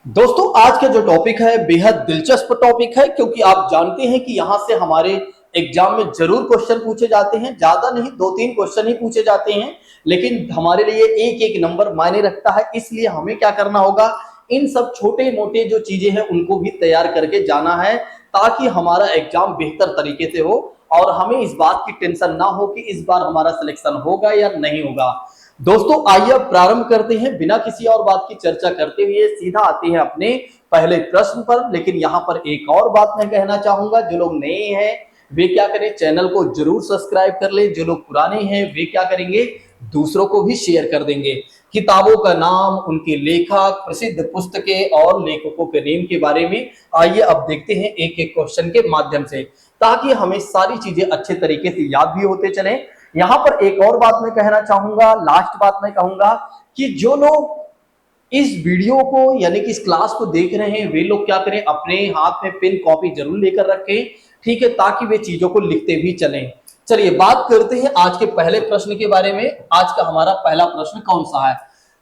दोस्तों आज का जो टॉपिक है बेहद दिलचस्प टॉपिक है क्योंकि आप जानते हैं कि यहाँ से हमारे एग्जाम में जरूर क्वेश्चन पूछे जाते हैं। ज्यादा नहीं, दो तीन क्वेश्चन ही पूछे जाते हैं, लेकिन हमारे लिए एक एक नंबर मायने रखता है। इसलिए हमें क्या करना होगा, इन सब छोटे मोटे जो चीजें हैं उनको भी तैयार करके जाना है ताकि हमारा एग्जाम बेहतर तरीके से हो और हमें इस बात की टेंशन ना हो कि इस बार हमारा सिलेक्शन होगा या नहीं होगा। दोस्तों आइए अब प्रारंभ करते हैं, बिना किसी और बात की चर्चा करते हुए सीधा आते हैं अपने पहले प्रश्न पर। लेकिन यहाँ पर एक और बात मैं कहना चाहूंगा, जो लोग नए हैं वे क्या करें, चैनल को जरूर सब्सक्राइब कर ले। जो लोग पुराने हैं वे क्या करेंगे, दूसरों को भी शेयर कर देंगे। किताबों का नाम, उनके लेखक, प्रसिद्ध पुस्तकें और लेखकों के नेम के बारे में आइए अब देखते हैं एक एक क्वेश्चन के माध्यम से, ताकि हमें सारी चीजें अच्छे तरीके से याद भी होते चले। यहां पर एक और बात मैं कहना चाहूंगा, लास्ट बात मैं कहूंगा कि जो लोग इस वीडियो को यानी कि इस क्लास को देख रहे हैं वे लोग क्या करें, अपने हाथ में पेन कॉपी जरूर लेकर रखें, ठीक है, ताकि वे चीजों को लिखते भी चलें। चलिए बात करते हैं आज के पहले प्रश्न के बारे में। आज का हमारा पहला प्रश्न कौन सा है,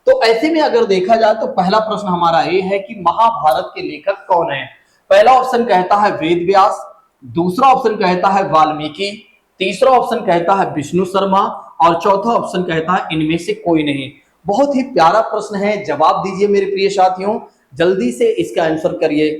तो ऐसे में अगर देखा जाए तो पहला प्रश्न हमारा ये है कि महाभारत के लेखक कौन है। पहला ऑप्शन कहता है वेद व्यास, दूसरा ऑप्शन कहता है वाल्मीकि, तीसरा ऑप्शन कहता है विष्णु शर्मा और चौथा ऑप्शन कहता है इनमें से कोई नहीं। बहुत ही प्यारा प्रश्न है, जवाब दीजिए मेरे प्रिय साथियों, जल्दी से इसका आंसर करिए।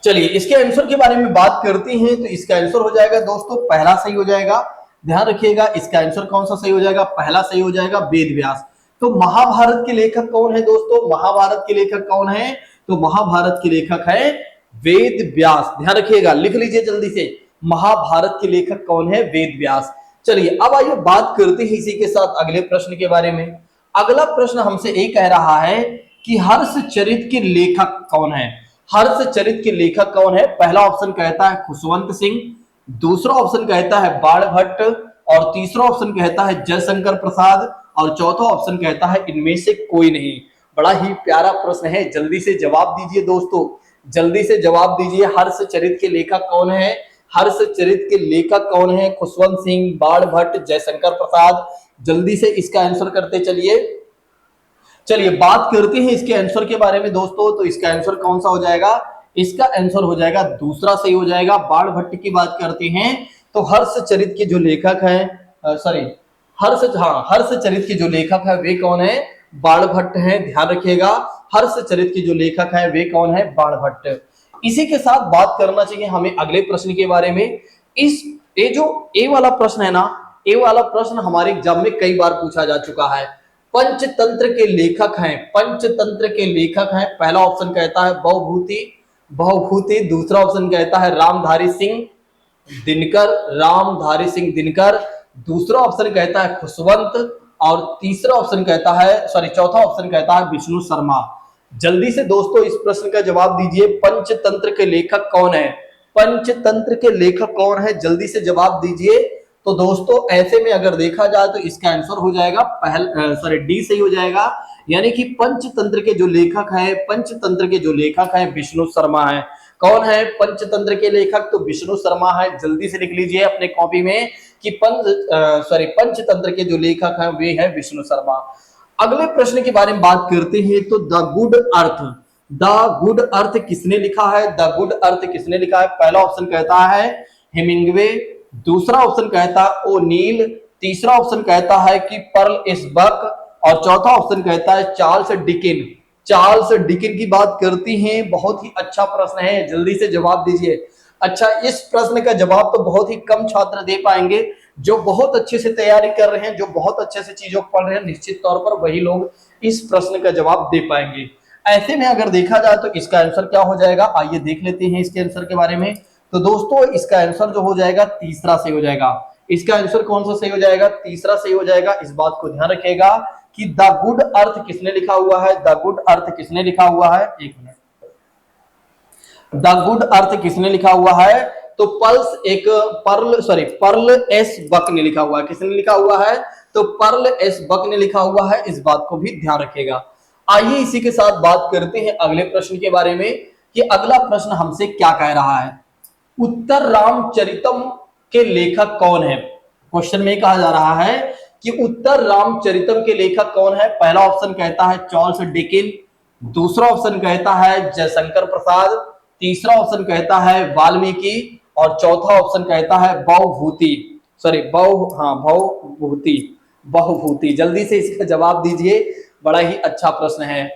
चलिए इसके आंसर के बारे में बात करते हैं, तो इसका आंसर हो जाएगा दोस्तों पहला सही हो जाएगा। ध्यान रखिएगा इसका आंसर कौन सा सही हो जाएगा, पहला सही हो जाएगा, वेद व्यास। तो महाभारत के लेखक कौन है दोस्तों, महाभारत के लेखक कौन है, तो महाभारत के लेखक है वेद व्यास। ध्यान रखिएगा, लिख लीजिए जल्दी से, महाभारत के लेखक कौन है, वेद व्यास। चलिए अब आइए बात करते हैं इसी के साथ अगले प्रश्न के बारे में। अगला प्रश्न हमसे ये कह रहा है कि हर्षचरित के लेखक कौन है। हर्षचरित के लेखक कौन है, पहला ऑप्शन कहता है खुशवंत सिंह, दूसरा ऑप्शन कहता है बाणभट्ट और तीसरा ऑप्शन कहता है जयशंकर प्रसाद और चौथा ऑप्शन कहता है इनमें से कोई नहीं। बड़ा ही प्यारा प्रश्न है, जल्दी से जवाब दीजिए दोस्तों, जल्दी से जवाब दीजिए। हर्षचरित के लेखक कौन है, हर्षचरित के लेखक कौन है, खुशवंत सिंह, बाणभट्ट, जयशंकर प्रसाद। जल्दी से इसका आंसर करते चलिए। चलिए बात करते हैं इसके आंसर के बारे में दोस्तों, तो इसका आंसर कौन सा हो जाएगा, इसका आंसर हो जाएगा दूसरा सही हो जाएगा। बाणभट्ट की बात करते हैं तो हर्षचरित के जो लेखक हैं, सॉरी हर्षचरित के जो लेखक है वे कौन है, बाणभट्ट हैं। ध्यान रखिएगा हर्षचरित के जो लेखक हैं वे कौन है, बाणभट्ट। इसी के साथ बात करना चाहिए हमें अगले प्रश्न के बारे में। इस ये जो ए वाला प्रश्न है ना, ए वाला प्रश्न हमारे एग्जाम में कई बार पूछा जा चुका है। पंचतंत्र के लेखक हैं, पंचतंत्र के लेखक हैं, पहला ऑप्शन कहता है बहुभूति, बहुभूति, दूसरा ऑप्शन कहता है रामधारी सिंह दिनकर, रामधारी सिंह दिनकर, दूसरा ऑप्शन कहता है खुशवंत और तीसरा ऑप्शन कहता है, सॉरी चौथा ऑप्शन कहता है विष्णु शर्मा। जल्दी से दोस्तों इस प्रश्न का जवाब दीजिए, पंचतंत्र के लेखक कौन है, पंचतंत्र के लेखक कौन है, जल्दी से जवाब दीजिए। तो दोस्तों ऐसे में अगर देखा जाए तो इसका आंसर हो जाएगा डी सही हो जाएगा, यानी कि पंचतंत्र के जो लेखक है, पंचतंत्र के जो लेखक है विष्णु शर्मा है। कौन है पंचतंत्र के लेखक, तो विष्णु शर्मा है। जल्दी से लिख लीजिए अपने कॉपी में कि पंचतंत्र के जो लेखक हैं वे है विष्णु शर्मा। अगले प्रश्न के बारे में बात करते हैं, तो the good earth, the good earth किसने लिखा है, द गुड अर्थ किसने लिखा है, पहला ऑप्शन कहता है हेमिंग्वे, दूसरा ऑप्शन कहता है ओनील, तीसरा ऑप्शन कहता है कि पर्ल एस बक और चौथा ऑप्शन कहता है चार्ल्स डिकिन। चार्ल्स डिकिन की बात करती हैं, बहुत ही अच्छा प्रश्न है, जल्दी से जवाब दीजिए। अच्छा इस प्रश्न का जवाब तो बहुत ही कम छात्र दे पाएंगे, जो बहुत अच्छे से तैयारी कर रहे हैं, जो बहुत अच्छे से चीजों को पढ़ रहे हैं, निश्चित तौर पर वही लोग इस प्रश्न का जवाब दे पाएंगे। ऐसे में अगर देखा जाए तो इसका आंसर क्या हो जाएगा, आइए देख लेते हैं इसके आंसर के बारे में। तो दोस्तों इसका आंसर जो हो जाएगा तीसरा सही हो जाएगा। इसका आंसर कौन सा सही हो जाएगा, तीसरा सही हो जाएगा। इस बात को ध्यान रखिएगा कि द गुड अर्थ किसने लिखा हुआ है, द गुड अर्थ किसने लिखा हुआ है, एक मिनट, द गुड अर्थ किसने लिखा हुआ है, तो पर्ल एस बक ने लिखा हुआ है। किसने लिखा हुआ है, तो पर्ल एस बक ने लिखा हुआ है। इस बात को भी ध्यान रखिएगा। आइए इसी के साथ बात करते हैं अगले प्रश्न के बारे में कि अगला प्रश्न हमसे क्या कह रहा है। उत्तर रामचरितम के लेखक कौन है, क्वेश्चन में कहा जा रहा है कि उत्तर रामचरितम के लेखक कौन है। पहला ऑप्शन कहता है चार्ल्स डिकेन, दूसरा ऑप्शन कहता है जयशंकर प्रसाद, तीसरा ऑप्शन कहता है वाल्मीकि और चौथा ऑप्शन कहता है बहुभूति, सॉरी बहुभूति, बहुभूति। जल्दी से इसका जवाब दीजिए, बड़ा ही अच्छा प्रश्न है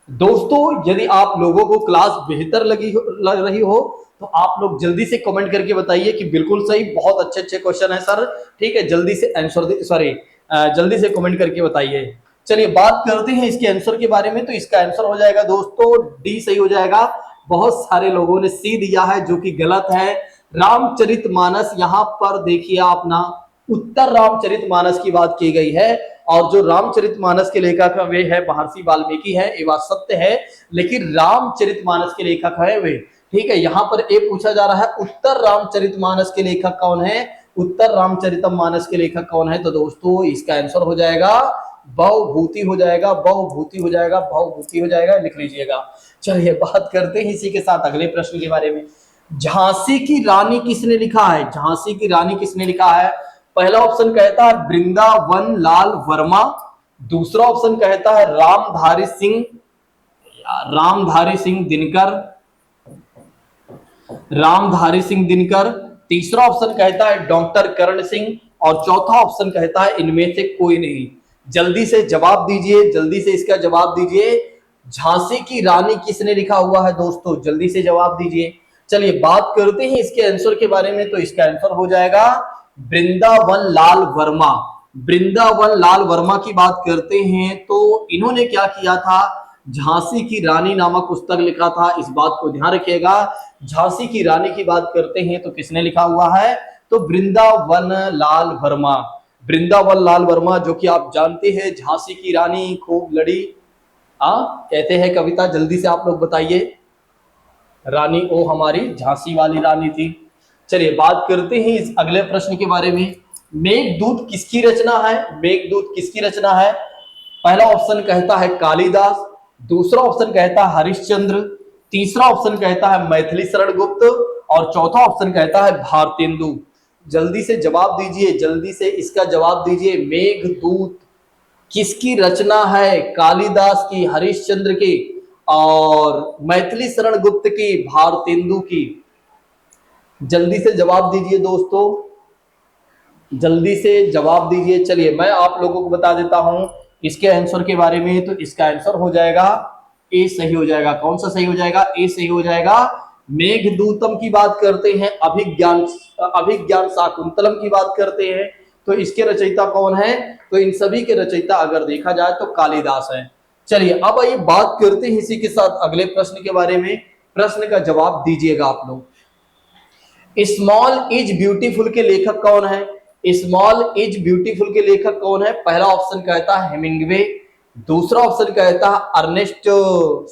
दोस्तों। यदि आप लोगों को क्लास बेहतर लग रही हो तो आप लोग जल्दी से कमेंट करके बताइए कि बिल्कुल सही, बहुत अच्छे अच्छे क्वेश्चन है सर, ठीक है। जल्दी से आंसर जल्दी से कमेंट करके बताइए। चलिए बात करते हैं इसके आंसर के बारे में। तो इसका आंसर हो जाएगा दोस्तों डी सही हो जाएगा। बहुत सारे लोगों ने सी दिया है जो कि गलत है। रामचरितमानस, यहाँ पर देखिए आप ना, उत्तर रामचरितमानस की बात की गई है और जो रामचरितमानस के लेखक है वे है महर्षि वाल्मीकि है, ये बात सत्य है। लेकिन रामचरितमानस के लेखक है वे, ठीक है। यहाँ पर एक पूछा जा रहा है उत्तर रामचरितमानस के लेखक कौन है, उत्तर रामचरितमानस के लेखक कौन है। तो दोस्तों इसका आंसर हो जाएगा बहुभूति हो जाएगा, बहुभूति हो जाएगा, बहुभूति हो जाएगा, लिख लीजिएगा। चलिए बात करते हैं इसी के साथ अगले प्रश्न के बारे में। झांसी की रानी किसने लिखा है, झांसी की रानी किसने लिखा है। पहला ऑप्शन कहता है वृंदावन लाल वर्मा, दूसरा ऑप्शन कहता है रामधारी सिंह दिनकर, रामधारी सिंह दिनकर, तीसरा ऑप्शन कहता है डॉक्टर करण सिंह और चौथा ऑप्शन कहता है इनमें से कोई नहीं। जल्दी से जवाब दीजिए, जल्दी से इसका जवाब दीजिए। झांसी की रानी किसने लिखा हुआ है दोस्तों, जल्दी से जवाब दीजिए। चलिए बात करते हैं इसके आंसर के बारे में। तो इसका आंसर हो जाएगा वृंदावन लाल वर्मा। वृंदावन लाल वर्मा की बात करते हैं तो इन्होंने क्या किया था, झांसी की रानी नामक पुस्तक लिखा था, इस बात को ध्यान रखिएगा। झांसी की रानी की बात करते हैं तो किसने लिखा हुआ है, तो वृंदावन लाल वर्मा। वृंदावन लाल वर्मा जो कि आप जानते हैं झांसी की रानी खूब लड़ी, कहते हैं कविता, जल्दी से आप लोग बताइए। रानी ओ हमारी झांसी वाली रानी थी। चलिए बात करते हैं इस अगले प्रश्न के बारे में। मेघदूत किसकी रचना है, मेघदूत किसकी रचना है। पहला ऑप्शन कहता है कालिदास, दूसरा ऑप्शन कहता है हरिश्चंद्र, तीसरा ऑप्शन कहता है मैथिली शरण गुप्त और चौथा ऑप्शन कहता है भारतेंदु। जल्दी से जवाब दीजिए, जल्दी से इसका जवाब दीजिए। मेघदूत किसकी रचना है, कालिदास की, हरिश्चंद्र की और मैथिली शरण गुप्त की, भारतेंदु की। जल्दी से जवाब दीजिए दोस्तों, जल्दी से जवाब दीजिए। चलिए मैं आप लोगों को बता देता हूं इसके आंसर के बारे में। तो इसका आंसर हो जाएगा ए सही हो जाएगा। कौन सा सही हो जाएगा, ए सही हो जाएगा। मेघदूतम की बात करते हैं, अभिज्ञान शाकुंतलम की बात करते हैं तो इसके रचयिता कौन है, तो इन सभी के रचयिता अगर देखा जाए तो कालिदास है। चलिए अब आइए बात करते हैं इसी के साथ अगले प्रश्न के बारे में। प्रश्न का जवाब दीजिएगा आप लोग। स्मॉल इज ब्यूटीफुल के लेखक कौन है, स्मॉल इज ब्यूटीफुल के लेखक कौन है। पहला ऑप्शन कहता है हेमिंग्वे, दूसरा ऑप्शन कहता है अर्नेस्ट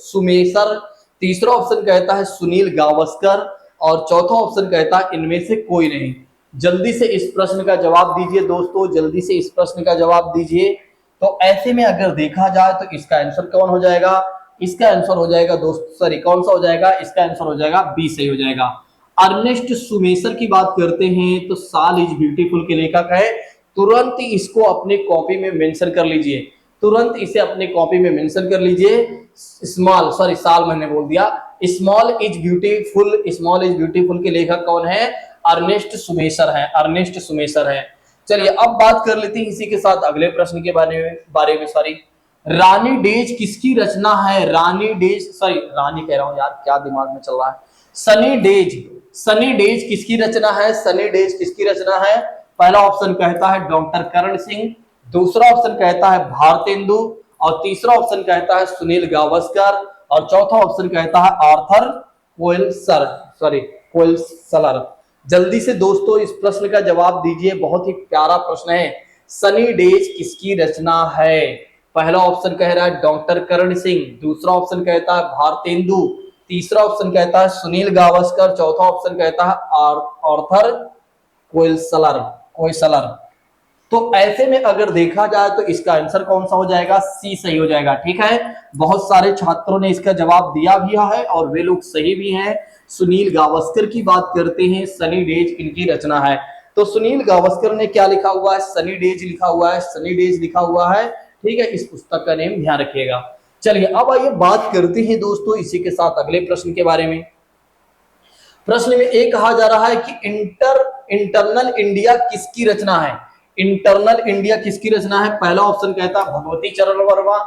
सुमेसर, तीसरा ऑप्शन कहता है सुनील गावस्कर और चौथा ऑप्शन कहता है इनमें से कोई नहीं। जल्दी से इस प्रश्न का जवाब दीजिए दोस्तों, जल्दी से इस प्रश्न का जवाब दीजिए। तो ऐसे में अगर देखा जाए तो इसका आंसर कौन हो जाएगा, इसका आंसर हो जाएगा दोस्तों, सॉरी कौन सा हो जाएगा, इसका आंसर हो जाएगा बी सही हो जाएगा। अर्नेस्ट सुमेसर की बात करते हैं तो साल इज ब्यूटीफुल के लेखक है। तुरंत ही इसको अपने कॉपी में मेंशन कर लीजिए, तुरंत इसे अपने कॉपी में मेंशन कर लीजिए। साल मैंने बोल दिया। Small is beautiful, small is beautiful के लेखक कौन है, अर्नेस्ट सुमेसर है, अर्नेस्ट सुमेसर है। चलिए अब बात कर लेते हैं इसी के साथ अगले प्रश्न के बारे में रानी डेज किसकी रचना है, रानी डेज, रानी कह रहा हूं यार, क्या दिमाग में चल रहा है। सनी डेज, सनी डेज किसकी रचना है, सनी डेज किसकी रचना है। पहला ऑप्शन कहता है डॉक्टर करण सिंह, दूसरा ऑप्शन कहता है भारतेंदु और तीसरा ऑप्शन कहता है सुनील गावस्कर और चौथा ऑप्शन कहता है आर्थर कोएल्सलर। जल्दी से दोस्तों इस प्रश्न का जवाब दीजिए, बहुत ही प्यारा प्रश्न है। सनी डेज किसकी रचना है। पहला ऑप्शन कह रहा है डॉक्टर करण सिंह, दूसरा ऑप्शन कहता है भारतेंदु, तीसरा ऑप्शन कहता है सुनील गावस्कर, चौथा ऑप्शन कहता है आर्थर कोएल्सलर। तो ऐसे में अगर देखा जाए तो इसका आंसर कौन सा हो जाएगा, सी सही हो जाएगा। ठीक है, बहुत सारे छात्रों ने इसका जवाब दिया भी है और वे लोग सही भी हैं। सुनील गावस्कर की बात करते हैं, सनी डेज इनकी रचना है। तो सुनील गावस्कर ने क्या लिखा हुआ है, सनी डेज लिखा हुआ है, सनी डेज लिखा हुआ है, ठीक है। इस पुस्तक का नेम ध्यान रखिएगा। चलिए अब आइए बात करते हैं दोस्तों इसी के साथ अगले प्रश्न के बारे में। प्रश्न में एक कहा जा रहा है कि इंटरनल इंडिया किसकी रचना है। इंटरनल इंडिया किसकी रचना है? पहला ऑप्शन कहता है भगवती चरण वर्मा,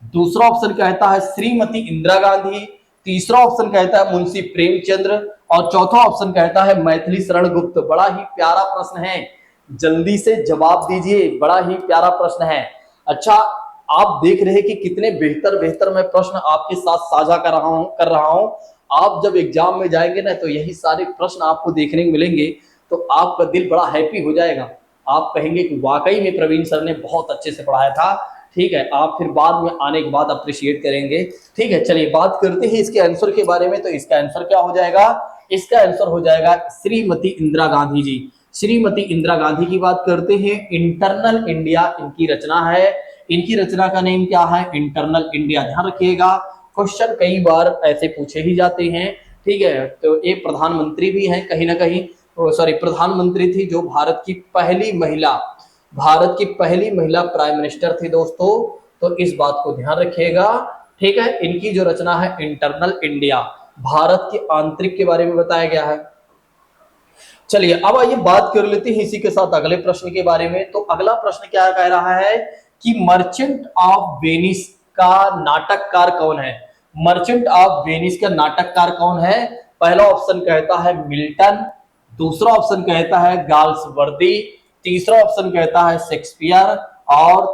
दूसरा ऑप्शन कहता है श्रीमती इंदिरा गांधी, तीसरा ऑप्शन कहता है मुंशी प्रेमचंद्र और चौथा ऑप्शन कहता है मैथिली शरण गुप्त। बड़ा ही प्यारा प्रश्न है, जल्दी से जवाब दीजिए, बड़ा ही प्यारा प्रश्न है। अच्छा, आप देख रहे हैं कि कितने बेहतर बेहतर मैं प्रश्न आपके साथ साझा कर रहा हूं। आप जब एग्जाम में जाएंगे ना तो यही सारे प्रश्न आपको देखने को मिलेंगे, तो आपका दिल बड़ा हैप्पी हो जाएगा। आप कहेंगे कि वाकई में प्रवीण सर ने बहुत अच्छे से पढ़ाया था, ठीक है। आप फिर बाद में आने के बाद अप्रिशिएट करेंगे, ठीक है। चलिए बात करते हैं इसके आंसर के बारे में। तो इसका आंसर क्या हो जाएगा? इसका आंसर हो जाएगा श्रीमती इंदिरा गांधी जी। श्रीमती इंदिरा गांधी की बात करते हैं। इंटरनल इंडिया इनकी रचना है। इनकी रचना का नेम क्या है? Internal India. ध्यान रखिएगा, क्वेश्चन कई बार ऐसे पूछे ही जाते हैं, ठीक है। तो ये प्रधानमंत्री भी हैं कहीं ना कहीं, सॉरी प्रधानमंत्री थी जो भारत की पहली महिला प्राइम मिनिस्टर थी दोस्तों। तो इस बात को ध्यान रखिएगा, ठीक है। इनकी जो रचना है इंटरनल इंडिया, भारत के आंतरिक के बारे में बताया गया है। चलिए अब आइए बात कर लेते हैं इसी के साथ अगले प्रश्न के बारे में। तो अगला प्रश्न क्या कह रहा है कि मर्चेंट ऑफ वेनिस का नाटककार कौन है? मर्चेंट ऑफ वेनिस का नाटककार कौन है? पहला ऑप्शन कहता है मिल्टन, दूसरा ऑप्शन कहता है गाल्सवर्दी, तीसरा ऑप्शन कहता है शेक्सपियर और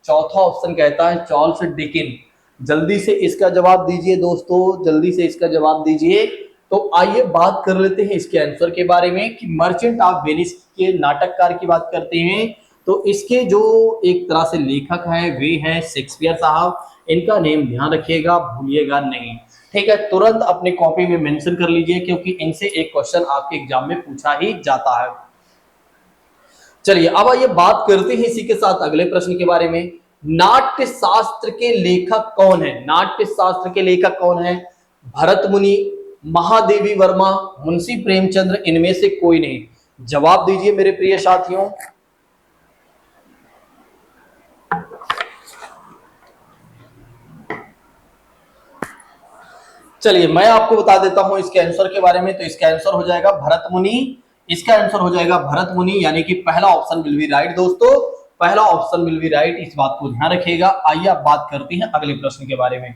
चौथा ऑप्शन कहता है चार्ल्स डिकिन। जल्दी से इसका जवाब दीजिए दोस्तों, जल्दी से इसका जवाब दीजिए। तो आइए बात कर लेते हैं इसके आंसर के बारे में कि मर्चेंट ऑफ वेनिस के नाटककार की बात करते हैं तो इसके जो एक तरह से लेखक हैं वे हैं शेक्सपियर साहब। इनका नेम ध्यान रखिएगा, भूलिएगा नहीं, ठीक है। तुरंत अपनी कॉपी में मेंशन कर लीजिए क्योंकि इनसे एक क्वेश्चन आपके एग्जाम में पूछा ही जाता है। चलिए अब आइए बात करते हैं इसी के साथ अगले प्रश्न के बारे में। नाट्य शास्त्र के लेखक कौन है? नाट्य शास्त्र के लेखक कौन है? भरत मुनि, महादेवी वर्मा, मुंशी प्रेमचंद्र, इनमें से कोई नहीं। जवाब दीजिए मेरे प्रिय साथियों। चलिए मैं आपको बता देता हूं इसके आंसर के बारे में। तो इसका आंसर हो जाएगा भरत मुनि। इसका आंसर हो जाएगा भरत मुनि, यानी कि पहला ऑप्शन विल बी राइट दोस्तों, पहला ऑप्शन विल बी राइट। इस बात को ध्यान रखिएगा। आइए आप बात करते हैं अगले प्रश्न के बारे में।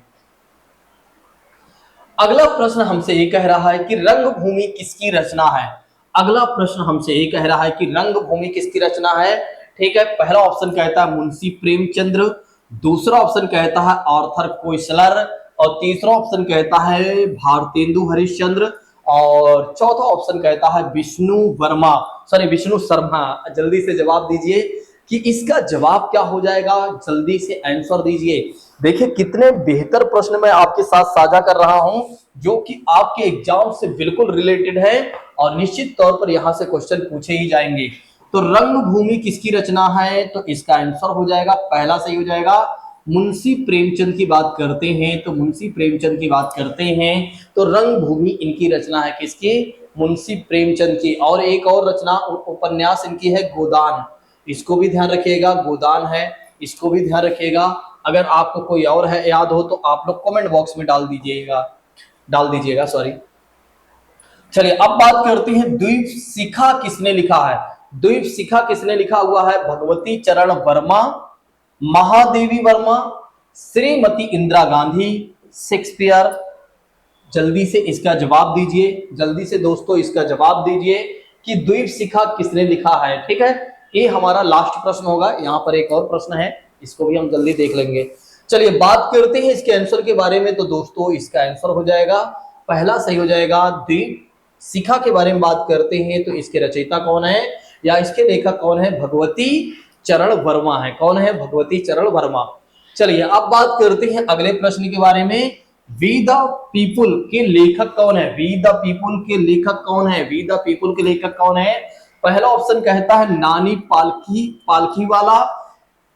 अगला प्रश्न हमसे ये कह रहा है कि रंगभूमि किसकी रचना है? अगला प्रश्न हमसे ये कह रहा है कि रंगभूमि किसकी रचना है, ठीक है। पहला ऑप्शन कहता है मुंशी प्रेमचंद्र, दूसरा ऑप्शन कहता है आर्थर कोइसलर और तीसरा ऑप्शन कहता है भारतेंदु हरिश्चंद्र और चौथा ऑप्शन कहता है विष्णु शर्मा। जल्दी से जवाब दीजिए कि इसका जवाब क्या हो जाएगा, जल्दी से आंसर दीजिए। देखिए कितने बेहतर प्रश्न मैं आपके साथ साझा कर रहा हूं जो कि आपके एग्जाम से बिल्कुल रिलेटेड है और निश्चित तौर पर यहां से क्वेश्चन पूछे ही जाएंगे। तो रंगभूमि किसकी रचना है? तो इसका आंसर हो जाएगा, पहला सही हो जाएगा मुंशी प्रेमचंद की बात करते हैं। तो मुंशी प्रेमचंद की बात करते हैं तो रंगभूमि इनकी रचना है किसकी? मुंशी प्रेमचंद की। और एक और रचना उपन्यास इनकी है गोदान, इसको भी ध्यान रखिएगा, गोदान है, इसको भी ध्यान रखिएगा। अगर आपको कोई और है याद हो तो आप लोग कमेंट बॉक्स में डाल दीजिएगा सॉरी। चलिए अब बात करते हैं द्वीप शिखा किसने लिखा है? द्वीप शिखा किसने लिखा हुआ है? भगवती चरण वर्मा, महादेवी वर्मा, श्रीमती इंदिरा गांधी, शेक्सपियर। जल्दी से इसका जवाब दीजिए, जल्दी से दोस्तों इसका जवाब दीजिए कि द्वीप शिखा किसने लिखा है, ठीक है। ये हमारा लास्ट प्रश्न होगा। यहाँ पर एक और प्रश्न है, इसको भी हम जल्दी देख लेंगे। चलिए बात करते हैं इसके आंसर के बारे में। तो दोस्तों इसका आंसर हो जाएगा, पहला सही हो जाएगा द्वीप शिखा के बारे में बात करते हैं तो इसके रचयिता कौन है या इसके लेखक कौन है? भगवती चरण वर्मा है। कौन है? भगवती चरण वर्मा। चलिए अब बात करते हैं अगले प्रश्न के बारे में। वी द पीपुल के लेखक कौन है? वी द पीपुल के लेखक कौन है? वी द पीपुल के लेखक कौन है? पहला ऑप्शन कहता है नानी पालखी वाला,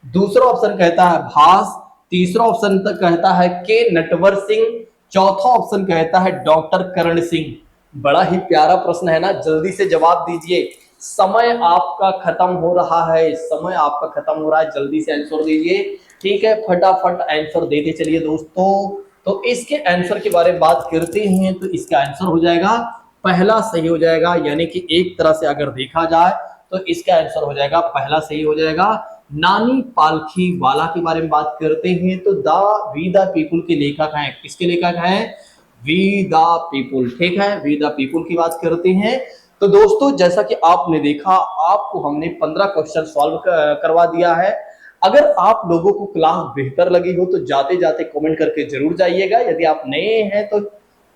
दूसरा ऑप्शन कहता है भास, तीसरा ऑप्शन तक कहता है के नटवर सिंह, चौथा ऑप्शन कहता है डॉक्टर करण सिंह। बड़ा ही प्यारा प्रश्न है ना, जल्दी से जवाब दीजिए। समय आपका खत्म हो रहा है, समय आपका खत्म हो रहा है, जल्दी से आंसर दीजिए। ठीक है, फटाफट आंसर देते चलिए दोस्तों। तो इसके आंसर के बारे में बात करते हैं तो इसका आंसर हो जाएगा पहला सही हो जाएगा, यानी कि एक तरह से अगर देखा जाए तो इसका आंसर हो जाएगा पहला सही हो जाएगा। नानी पालखी वाला के बारे में बात करते हैं तो वी द पीपुल के लेखक हैं, किसके लेखक हैं? We the people. ठीक है, वी द पीपुल की बात करते हैं। तो दोस्तों जैसा कि आपने देखा, आपको हमने 15 क्वेश्चन सॉल्व करवा दिया है। अगर आप लोगों को क्लास बेहतर लगी हो तो जाते जाते कमेंट करके जरूर जाइएगा। यदि आप नए हैं तो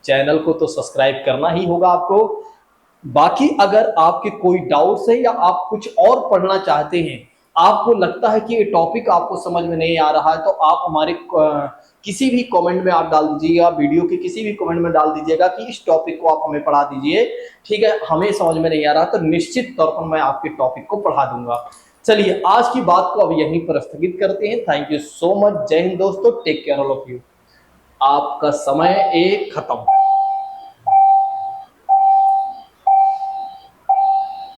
चैनल को तो सब्सक्राइब करना ही होगा आपको। बाकी अगर आपके कोई डाउट्स है या आप कुछ और पढ़ना चाहते हैं, आपको लगता है कि ये टॉपिक आपको समझ में नहीं आ रहा है, तो आप हमारे किसी भी कमेंट में आप डाल दीजिएगा, वीडियो के किसी भी कमेंट में डाल दीजिएगा कि इस टॉपिक को आप हमें पढ़ा दीजिए। ठीक है, हमें समझ में नहीं आ रहा तो निश्चित तौर पर मैं आपके टॉपिक को पढ़ा दूंगा। चलिए आज की बात को अब यहीं पर स्थगित करते हैं। Thank you so much. जय हिंद दोस्तों, take care all of you. आपका समय एक खत्म।